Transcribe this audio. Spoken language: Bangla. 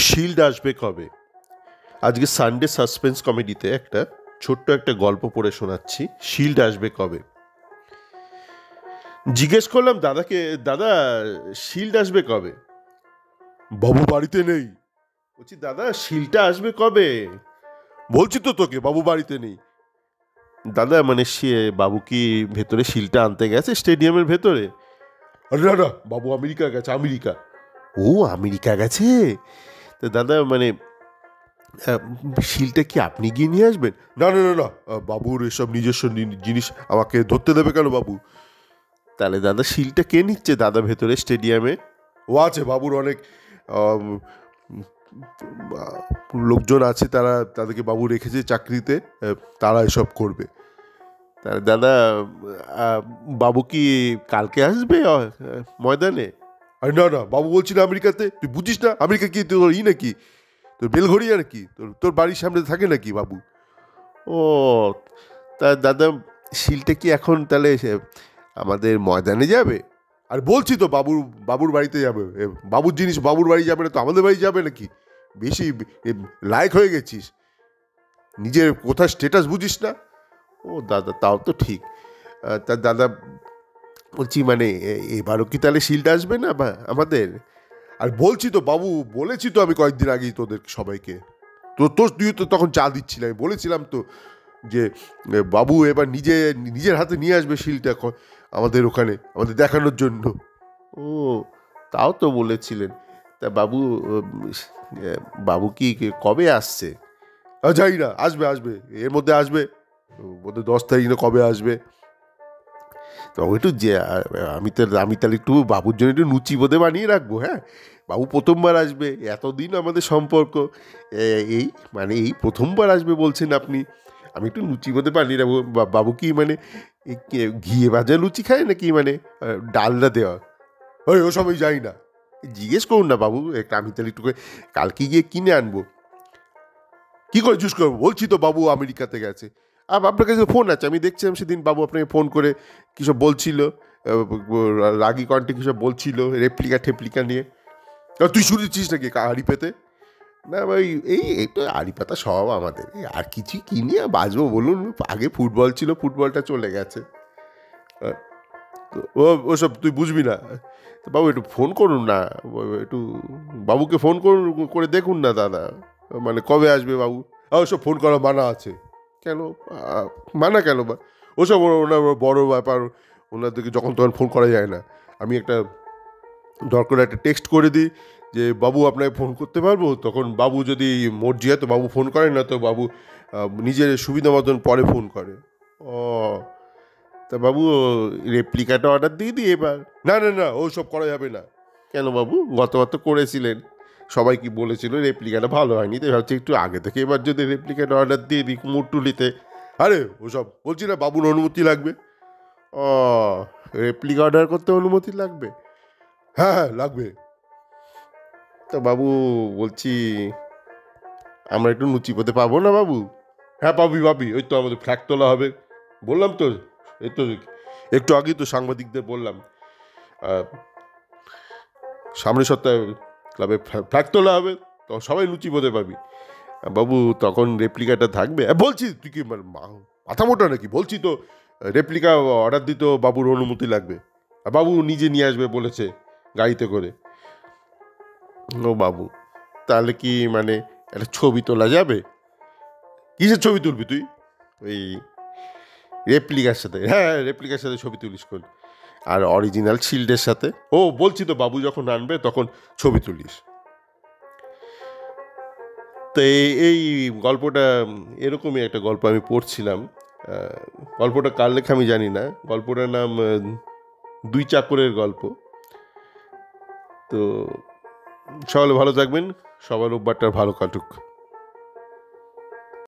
শিল্ড আসবে কবে? আজকে সানডে সাসপেন্স কমেডিতে ছোট্ট একটা গল্প পড়ে শোনাচ্ছি। শিল্ড আসবে কবে? জিজ্ঞেস করলাম দাদাকে, দাদা শিল্ড আসবে কবে? বাবু বাড়িতে নেই। বলছি দাদা শিল্ডটা আসবে কবে? বলছি তো তোকে বাবু বাড়িতে নেই। দাদা মানে সে বাবু কি ভেতরে শিলটা আনতে গেছে স্টেডিয়ামের ভেতরে? আরে না না, বাবু আমেরিকা গেছে, আমেরিকা। ও আমেরিকা গেছে? তো দাদা মানে আহ, শিলটা কি আপনি গিয়ে নিয়ে আসবেন? না না না না, বাবুর এসব নিজস্ব জিনিস আমাকে ধরতে দেবে কেন বাবু? তাহলে দাদা শিলটা কে নিচ্ছে দাদা ভেতরে স্টেডিয়ামে? ও আছে, বাবুর অনেক আম, লোকজন আছে, তাদেরকে বাবু রেখেছে চাকরিতে, তারা এসব করবে। তাহলে দাদা আহ, বাবু কি কালকে আসবে ময়দানে? আরে না না, বাবু বলছি না আমেরিকাতে, তুই বুঝিস না আমেরিকা কি তোর নাকি, তোর বেলঘড়িয়া নাকি, তোর তোর বাড়ির সামনে থাকে নাকি বাবু? ও তা দাদা শিলটা কি এখন তাহলে আমাদের ময়দানে যাবে? আর বলছি তো বাবুর বাড়িতে যাবে। বাবুর জিনিস বাবুর বাড়ি যাবে না তো আমাদের বাড়ি যাবে নাকি? বেশি লায়ক হয়ে গেছিস, নিজের কোথায় স্টেটাস বুঝিস না? ও দাদা তাও তো ঠিক। তা দাদা বলছি মানে এবারও কি তাহলে শিল্ড আসবে না বা আমাদের? আর বলছি তো বাবু, বলেছি তো আমি কয়েকদিন আগেই তোদের সবাইকে, তুই তো তখন চা দিচ্ছিলি, আমি বলেছিলাম তো যে বাবু এবার নিজের হাতে নিয়ে আসবে শিলটা আমাদের ওখানে আমাদের দেখানোর জন্য। ও তাও তো বলেছিলেন। তা বাবু বাবু কি কবে আসছে? যাই না, আসবে আসবে, এর মধ্যে আসবে, বোধহয় 10 তারিখ না কবে আসবে। তো একটু যে আমি তাহলে একটু বাবুর জন্য একটু লুচি বোধে বানিয়ে রাখবো। হ্যাঁ, বাবু প্রথমবার আসবে, এতদিন আমাদের সম্পর্ক, এই মানে এই প্রথমবার আসবে বলছেন আপনি, আমি একটু লুচি বোধে বানিয়ে রাখবো। বাবু কি মানে ঘিয়ে ভাজা লুচি খায় নাকি মানে ডালনা দেওয়া? ওই ওসব আমি যাই না, জিজ্ঞেস করুন না বাবু, আমি তাহলে একটু কালকে গিয়ে কিনে আনবো। কি করে জুস করবো? বলছি তো বাবু আমেরিকাতে গেছে। আপনার কাছে ফোন আছে, আমি দেখছিলাম সেদিন বাবু আপনাকে ফোন করে কিসব বলছিল, রাগি কণ্ঠে কিসব বলছিল রেপ্লিকা ঠেপ্লিকা নিয়ে। তুই শুনেছিস নাকি হাড়ি পেতে? না ভাই, এই তো হাড়ি পাতা সব আমাদের, আর কিছু কিনি আর বাজবো বলুন? আগে ফুটবল ছিল, ফুটবলটা চলে গেছে। তো ওসব তুই বুঝবি না। তো বাবু একটু ফোন করুন না, একটু বাবুকে ফোন করুন, করে দেখুন না দাদা, মানে কবে আসবে বাবু? ওসব ফোন করা মানা আছে। কেন মানা কেন বা? ওসব ওনার বড় ব্যাপার, ওনাদেরকে যখন তখন ফোন করা যায় না। আমি দরকার একটা টেক্সট করে দিই যে বাবু আপনাকে ফোন করতে পারবো, তখন বাবু যদি মর্জি হয় তো বাবু ফোন করেন, না তো বাবু নিজের সুবিধা মতন পরে ফোন করে। ও তা বাবু রেপ্লিকাটা অর্ডার দিয়ে দিই এবার। না না না, ও সব করা যাবে না। কেন বাবু, গতবার তো করেছিলেন, সবাই কি বলেছিল রেপ্লিকাটা ভালো হয়নি, তো ভাবছি একটু আগে থেকে এবার যদি রেপ্লিকাটা অর্ডার দিয়ে দিই কুমোরটুলিতে। আরে ওসব বলছি না, বাবুর অনুমতি লাগবে। ও রেপ্লিকা অর্ডার করতে অনুমতি লাগবে? হ্যাঁ হ্যাঁ লাগবে। তা বাবু বলছি আমরা একটু লুচি পেতে পাবো না বাবু? হ্যাঁ পাবি, ওই তো আমাদের ফ্ল্যাগ তোলা হবে, বললাম তো, এই তো একটু আগেই তো সাংবাদিকদের বললাম, সামনের সপ্তাহে ক্লাবে ফ্ল্যাগ তোলা হবে, তখন সবাই লুচি বোধে পাবি। বাবু তখন রেপ্লিকাটা থাকবে? বলছি তুই কি মাথা মোটা নাকি? বলছি তো রেপ্লিকা অর্ডার দিতেও বাবুর অনুমতি লাগবে, আর বাবু নিজে নিয়ে আসবে বলেছে গাড়িতে করে। ও বাবু তাহলে কি মানে একটা ছবি তোলা যাবে? কিসের ছবি তুলবি তুই? ওই রেপ্লিকার সাথে? হ্যাঁ রেপ্লিকার সাথে ছবি তুলিস কোন, আর অরিজিনাল শিল্ডের সাথে। ও বলছি তো বাবু যখন আনবে তখন ছবি তুলিস। তো এই গল্পটা এরকমই একটা গল্প আমি পড়ছিলাম। গল্পটা কার লেখা আমি জানি না, গল্পটার নাম দুই চাকরের গল্প। তো সকলে ভালো থাকবেন, সবার রোববারটা ভালো কাটুক।